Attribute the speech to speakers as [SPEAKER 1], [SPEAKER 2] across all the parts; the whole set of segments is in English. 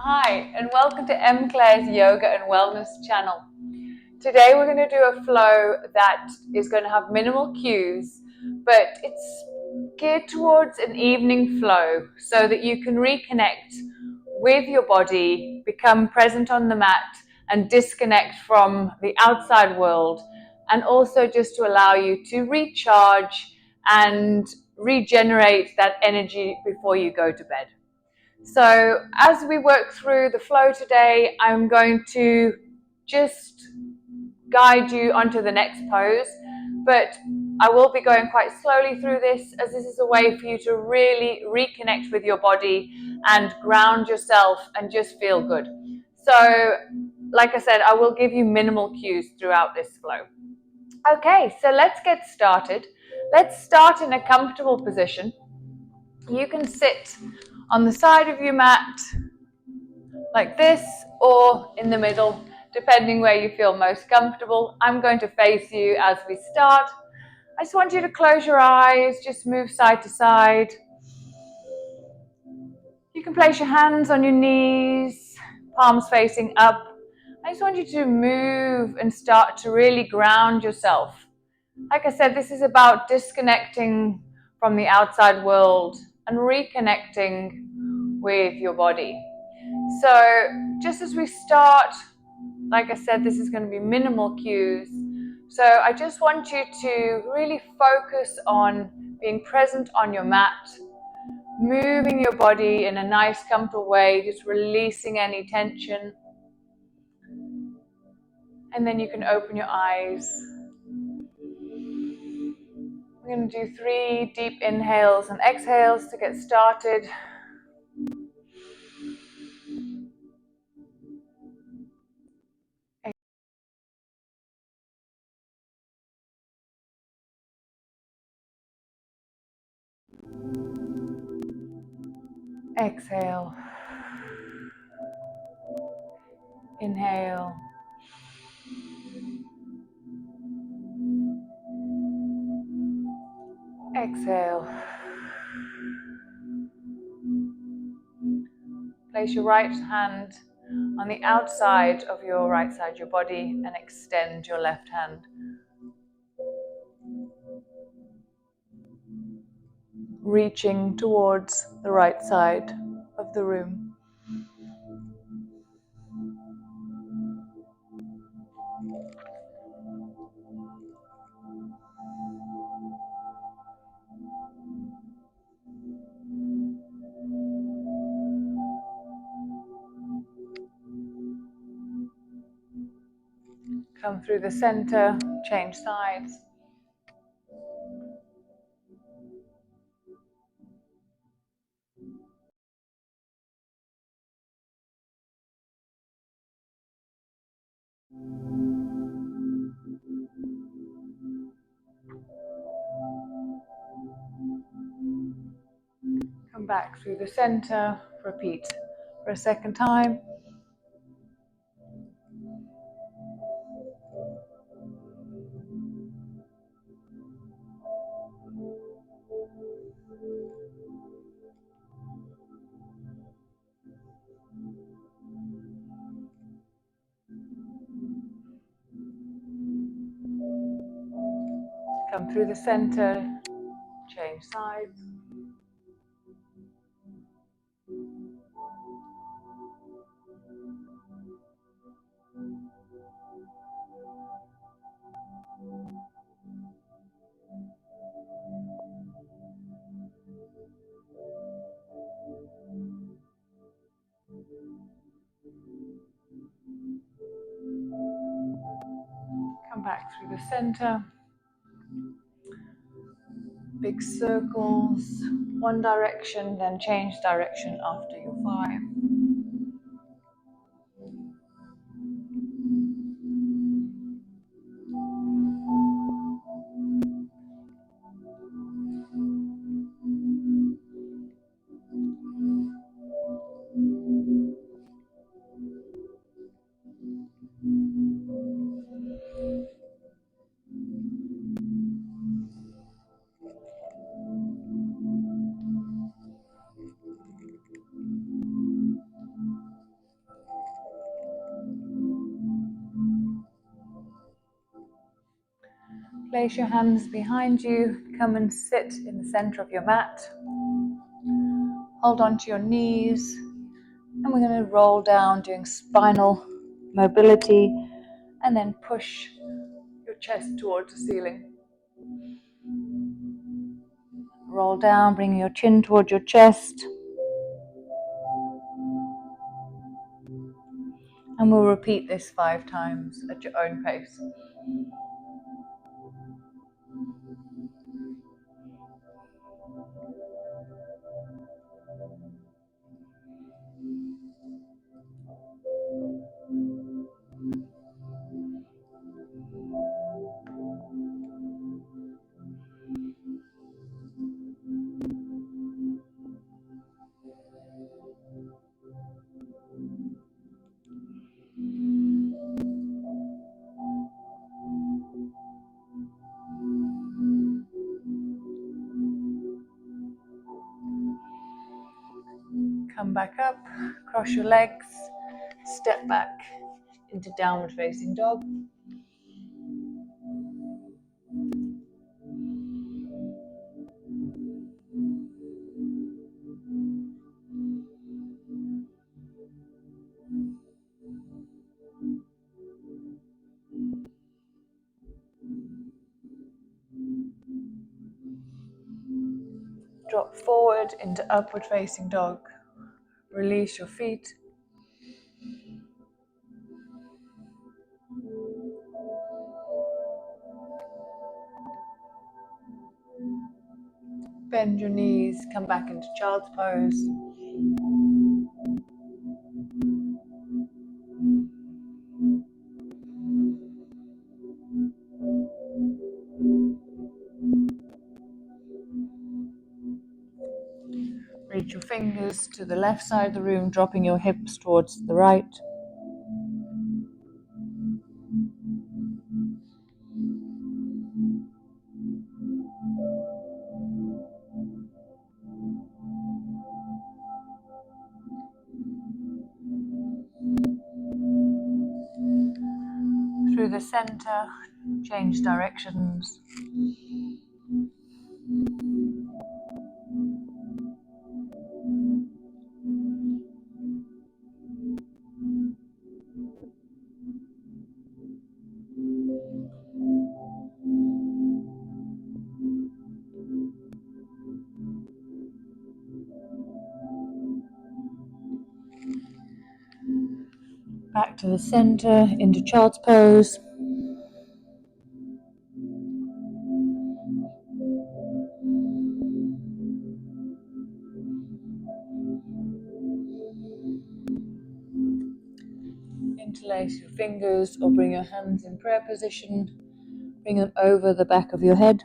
[SPEAKER 1] Hi, and welcome to M. Claire's Yoga and Wellness channel. Today we're going to do a flow that is going to have minimal cues, but it's geared towards an evening flow so that you can reconnect with your body, become present on the mat, and disconnect from the outside world, and also just to allow you to recharge and regenerate that energy before you go to bed. So as we work through the flow today, I'm going to just guide you onto the next pose, but I will be going quite slowly through this, as this is a way for you to really reconnect with your body and ground yourself and just feel good. So like I said, I will give you minimal cues throughout this flow. Okay, so let's get started. Let's start in a comfortable position. You can sit on the side of your mat like this, or in the middle, depending where you feel most comfortable. I'm going to face you as we start. I just want you to close your eyes, just move side to side. You can place your hands on your knees, palms facing up. I just want you to move and start to really ground yourself. Like I said, this is about disconnecting from the outside world and reconnecting with your body. So just as we start, like I said, this is going to be minimal cues. So I just want you to really focus on being present on your mat, moving your body in a nice, comfortable way, just releasing any tension. And then you can open your eyes. We're going to do 3 deep inhales and exhales to get started. Exhale. Inhale. Exhale. Place your right hand on the outside of your right side of your body and extend your left hand. Reaching towards the right side of the room. Come through the center, change sides. Come back through the center, repeat for a second time. Come through the center, change sides. Come back through the center. Big circles, one direction, then change direction after your 5. Place your hands behind you. Come and sit in the center of your mat. Hold on to your knees. And we're going to roll down, doing spinal mobility, and then push your chest towards the ceiling. Roll down, bringing your chin towards your chest. And we'll repeat this 5 times at your own pace. Come back up, cross your legs, step back into downward facing dog. Drop forward into upward facing dog. Release your feet. Bend your knees, come back into child's pose. Reach your fingers to the left side of the room, dropping your hips towards the right. Through the center, change directions. Back to the center, into child's pose. Interlace your fingers or bring your hands in prayer position. Bring them over the back of your head.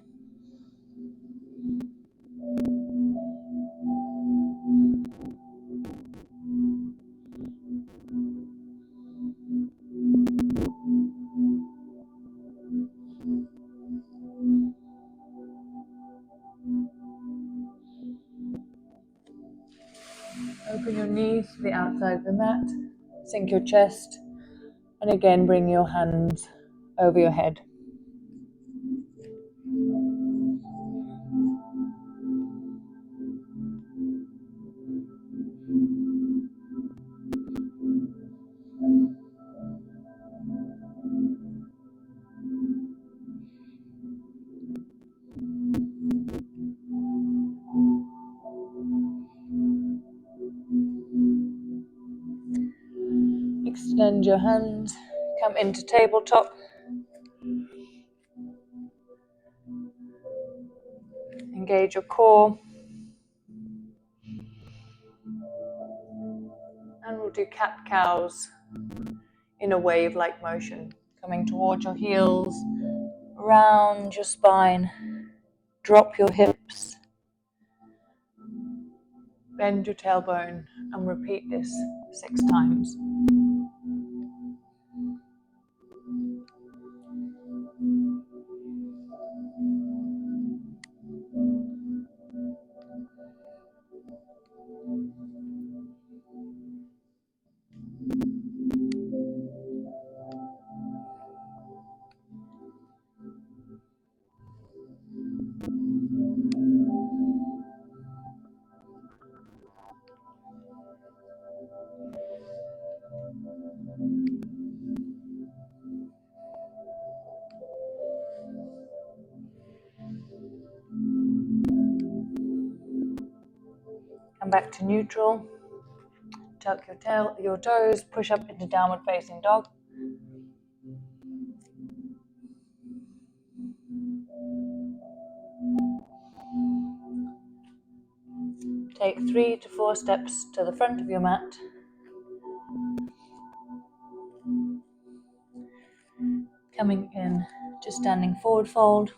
[SPEAKER 1] Open your knees to the outside of the mat. Sink your chest. And again, bring your hands over your head. Extend your hands. Come into tabletop. Engage your core. And we'll do cat-cows in a wave-like motion. Coming towards your heels, round your spine, drop your hips, bend your tailbone, and repeat this 6 times. back to neutral. Tuck your toes, push up into downward facing dog. Take 3 to 4 steps to the front of your mat. Coming in to standing forward fold.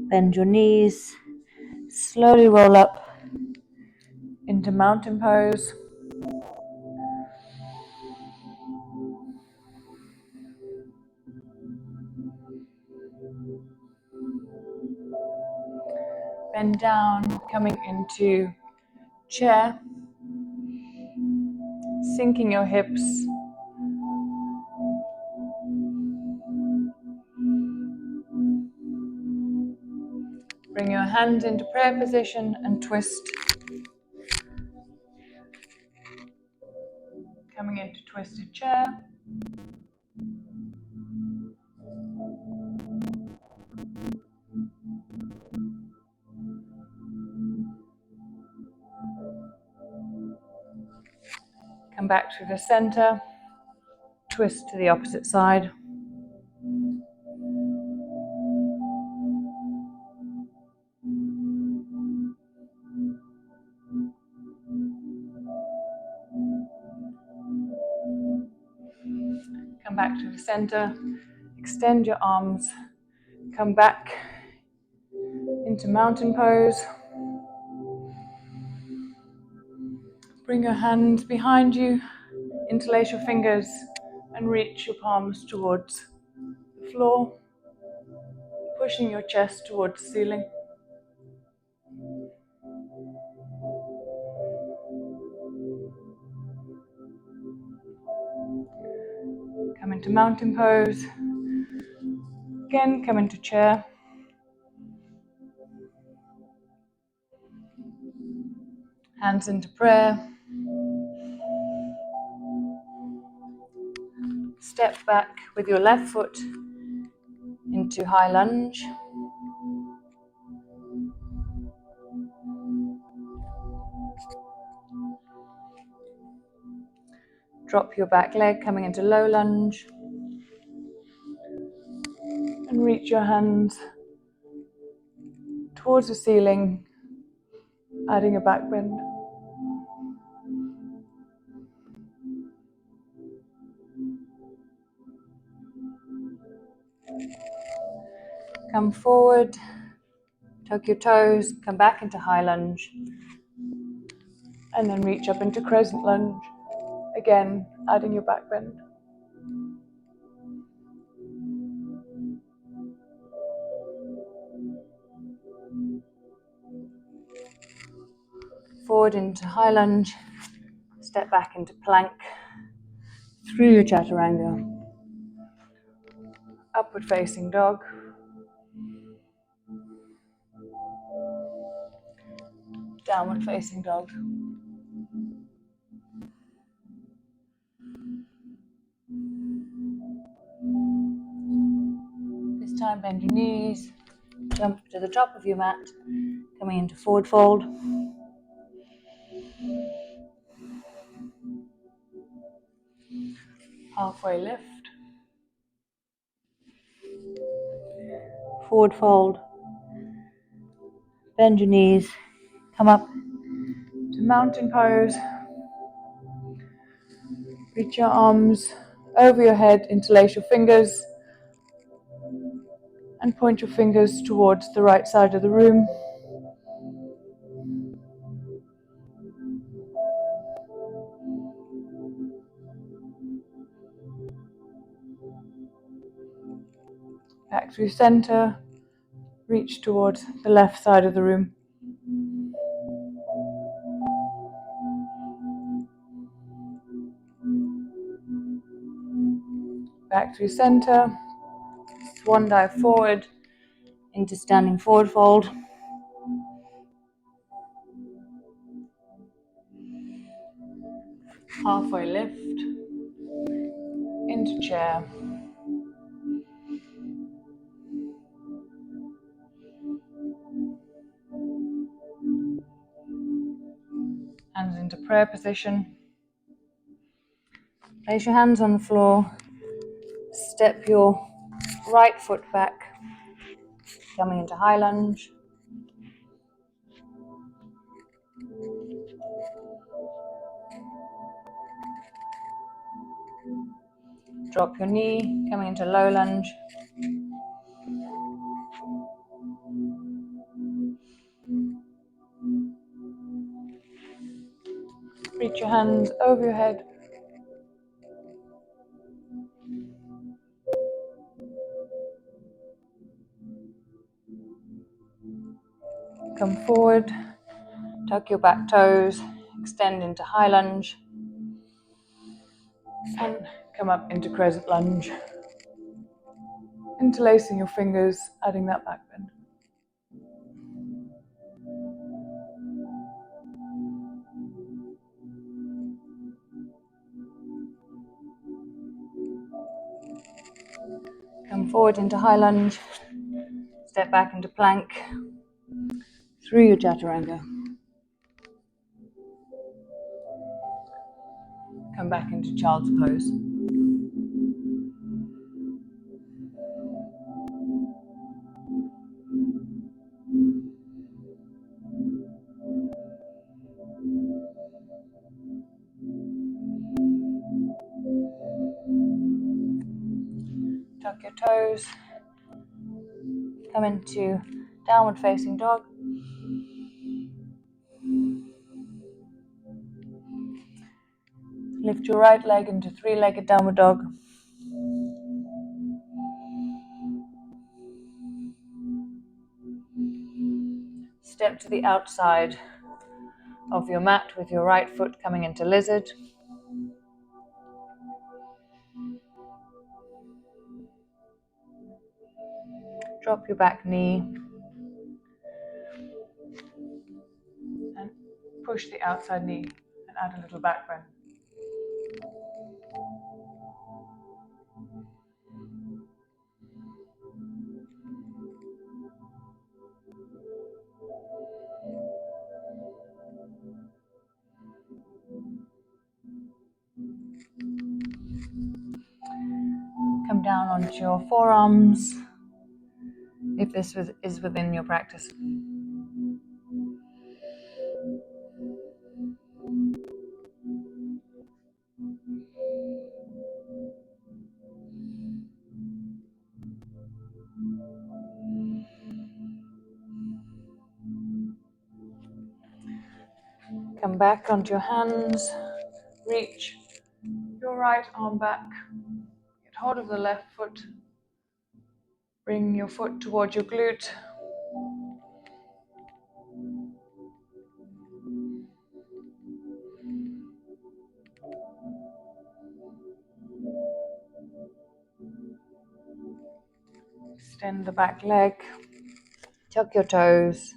[SPEAKER 1] Bend your knees, slowly roll up into mountain pose. Bend down, coming into chair, sinking your hips. Bring your hands into prayer position and twist. Coming into twisted chair. Come back to the center. Twist to the opposite side. Come back to the center. Extend your arms. Come back into mountain pose. Bring your hands behind you. Interlace your fingers and reach your palms towards the floor, pushing your chest towards the ceiling. Come into mountain pose. Again, come into chair. Hands into prayer. Step back with your left foot into high lunge. Drop your back leg, coming into low lunge. And reach your hands towards the ceiling, adding a back bend. Come forward, tuck your toes, come back into high lunge, and then reach up into crescent lunge, again adding your back bend. Forward into high lunge, step back into plank, through your chaturanga, upward facing dog, downward facing dog. This time bend your knees, jump to the top of your mat, coming into forward fold. Halfway lift. Forward fold. Bend your knees, come up to mountain pose. Reach your arms over your head, interlace your fingers, and point your fingers towards the right side of the room. Back through center, reach towards the left side of the room. Back through center, swan dive forward into standing forward fold. Halfway lift into chair. Hands into prayer position. Place your hands on the floor. Step your right foot back, coming into high lunge. Drop your knee, coming into low lunge. Reach your hands over your head. Come forward, tuck your back toes, extend into high lunge, and come up into crescent lunge. Interlacing your fingers, adding that back bend. Come forward into high lunge, step back into plank, through your chaturanga. Come back into child's pose. Tuck your toes, come into downward facing dog. Lift your right leg into three-legged downward dog. Step to the outside of your mat with your right foot coming into lizard. Drop your back knee and push the outside knee and add a little back bend. Come down onto your forearms if this is within your practice. Come back onto your hands, reach your right arm back, get hold of the left foot, bring your foot towards your glute. Extend the back leg, tuck your toes,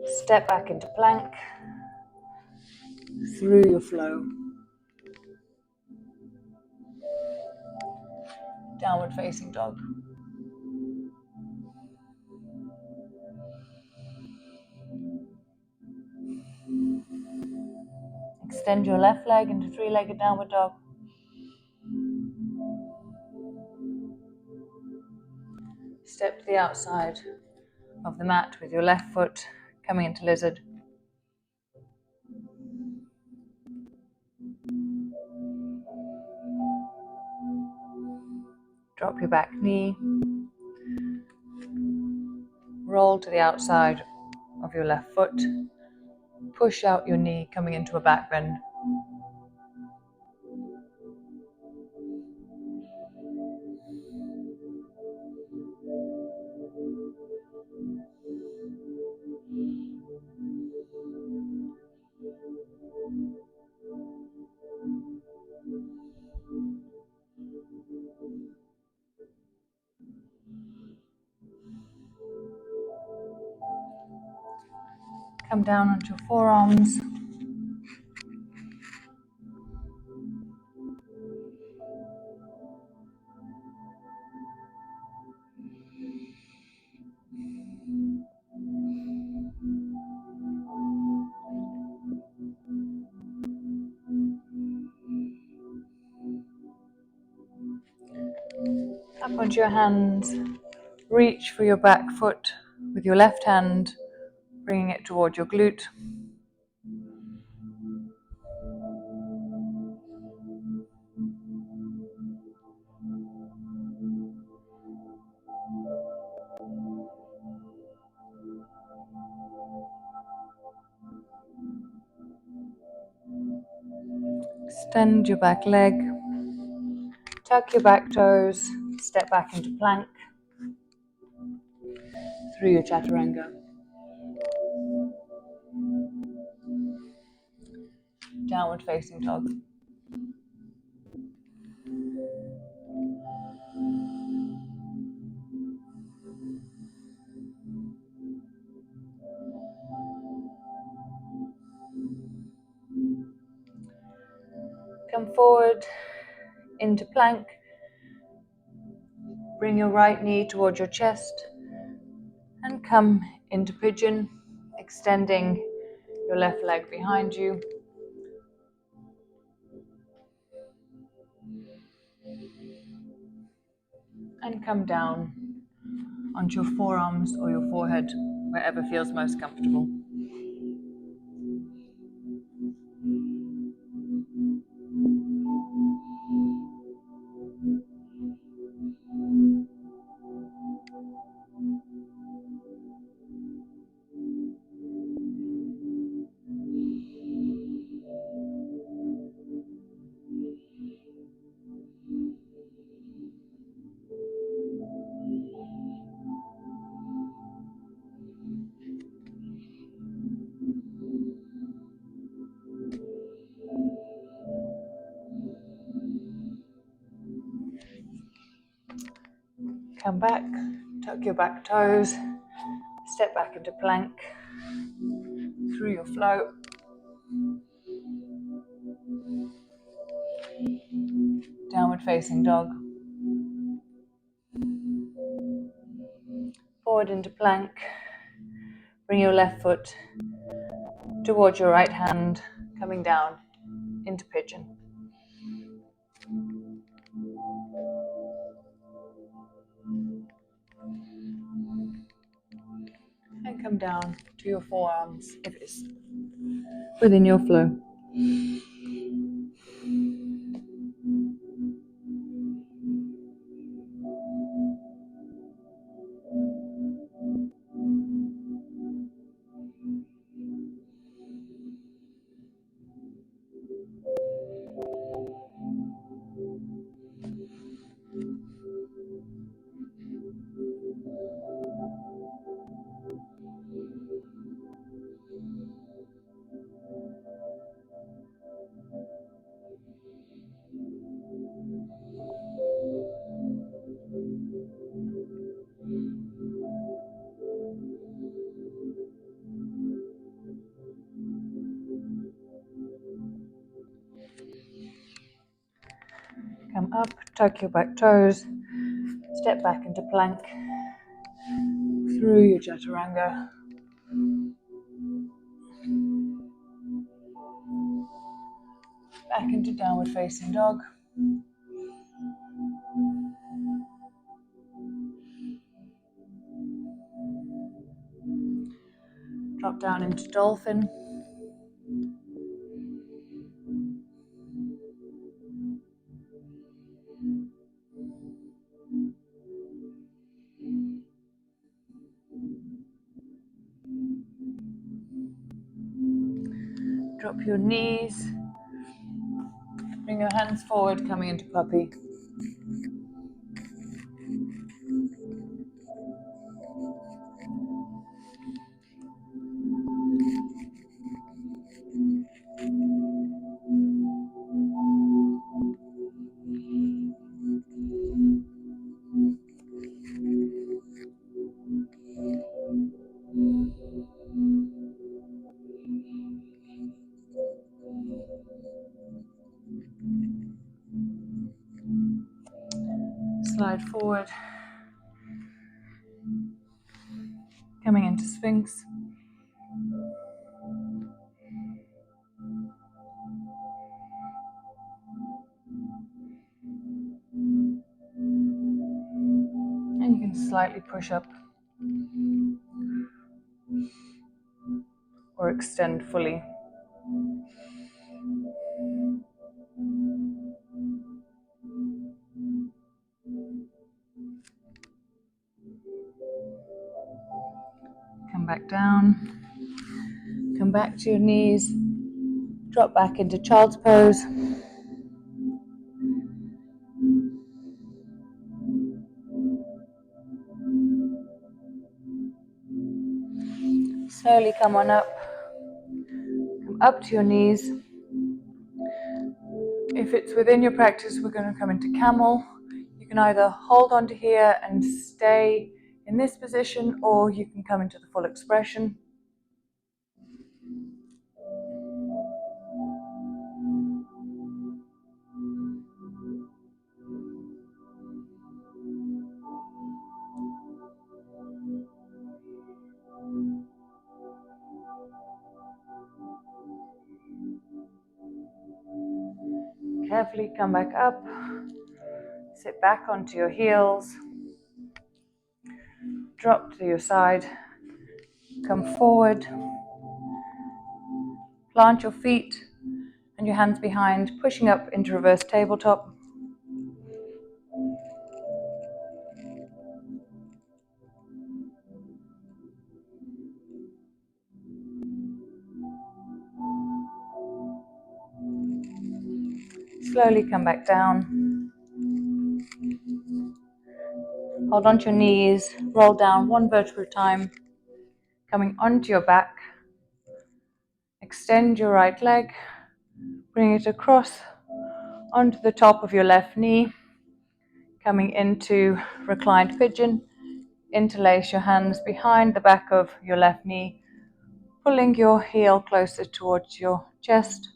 [SPEAKER 1] step back into plank, through your flow. Downward facing dog. Extend your left leg into three-legged downward dog. Step to the outside of the mat with your left foot coming into lizard. Drop your back knee. Roll to the outside of your left foot. Push out your knee coming into a back bend. Come down onto your forearms. Onto your hands, reach for your back foot with your left hand, bringing it toward your glute. Extend your back leg, tuck your back toes, step back into plank through your chaturanga. Downward facing dog. Come forward into plank. Bring your right knee towards your chest and come into pigeon, extending your left leg behind you. And come down onto your forearms or your forehead, wherever feels most comfortable. Come back, tuck your back toes, step back into plank through your flow. Downward facing dog. Forward into plank. Bring your left foot towards your right hand, coming down into pigeon. And come down to your forearms if it's within your flow. Come up, tuck your back toes, step back into plank through your chaturanga. Back into downward facing dog. Drop down into dolphin. Drop your knees. Bring your hands forward, coming into puppy. Slide forward, coming into Sphinx. slightly push up or extend fully. Come back down. Come back to your knees. Drop back into child's pose. Slowly come on up. Come up to your knees. If it's within your practice, we're going to come into camel. You can either hold on to here and stay in this position, or you can come into the full expression. Carefully come back up. Sit back onto your heels. Drop to your side. Come forward. Plant your feet and your hands behind, pushing up into reverse tabletop. Slowly come back down. Hold onto your knees, roll down one vertebra at a time, coming onto your back. Extend your right leg, bring it across onto the top of your left knee, coming into reclined pigeon. Interlace your hands behind the back of your left knee, pulling your heel closer towards your chest.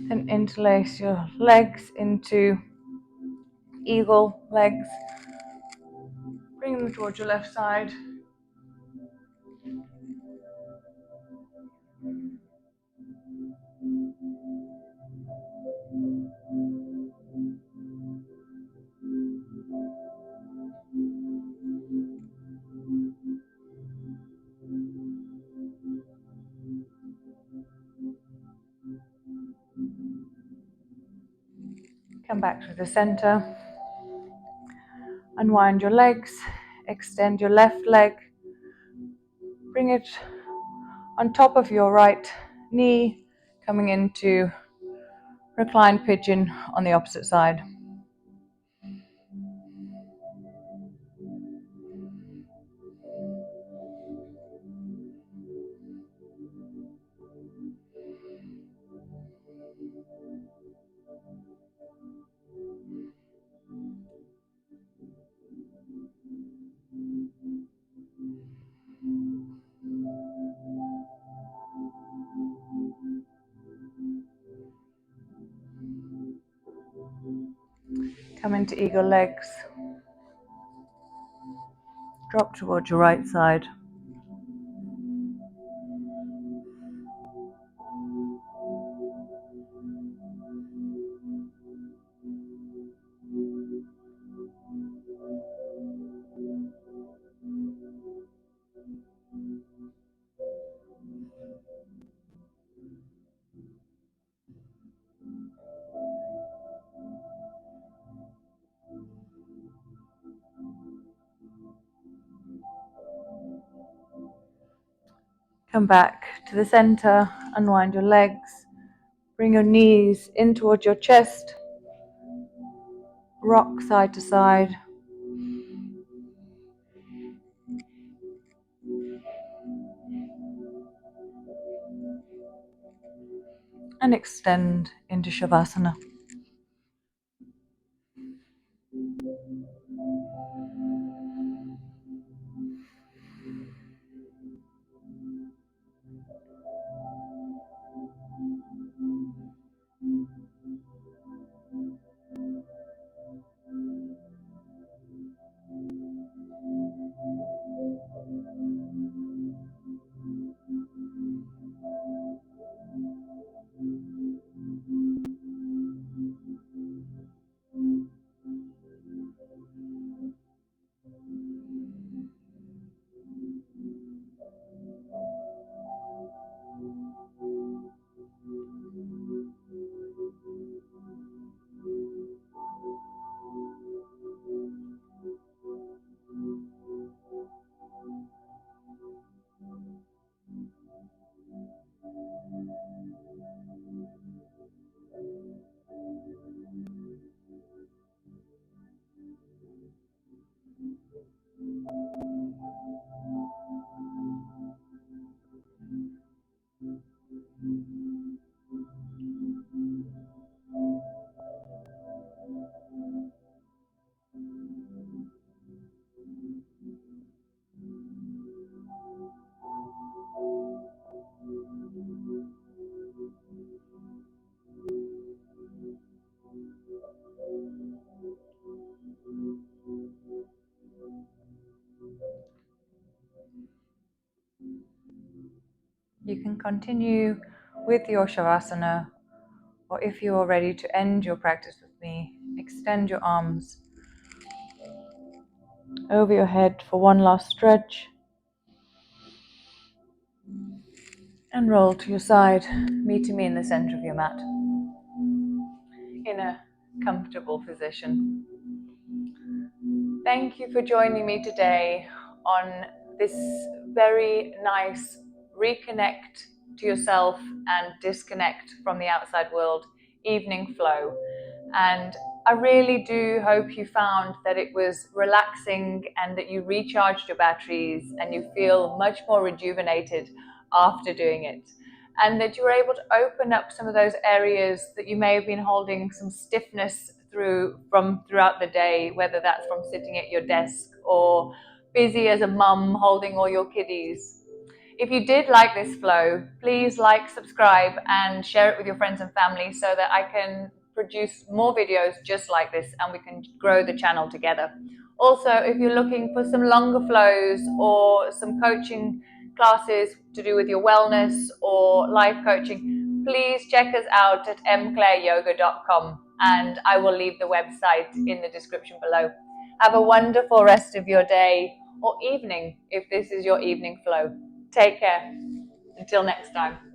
[SPEAKER 1] Then interlace your legs into eagle legs. Bring them towards your left side. Come back to the center. Unwind your legs. Extend your left leg. Bring it on top of your right knee, coming into reclined pigeon on the opposite side. Come into eagle legs. Drop towards your right side. Come back to the center. Unwind your legs. Bring your knees in towards your chest. Rock side to side. And extend into Shavasana. You can continue with your Shavasana, or if you are ready to end your practice with me, extend your arms over your head for one last stretch and roll to your side, meeting me in the center of your mat in a comfortable position. Thank you for joining me today on this very nice reconnect to yourself and disconnect from the outside world evening flow. And I really do hope you found that it was relaxing and that you recharged your batteries and you feel much more rejuvenated after doing it. And that you were able to open up some of those areas that you may have been holding some stiffness throughout the day, whether that's from sitting at your desk or busy as a mum holding all your kiddies. If you did like this flow, please like, subscribe, and share it with your friends and family so that I can produce more videos just like this and we can grow the channel together. Also, if you're looking for some longer flows or some coaching classes to do with your wellness or life coaching, please check us out at mclaireyoga.com, and I will leave the website in the description below. Have a wonderful rest of your day or evening if this is your evening flow. Take care. Until next time.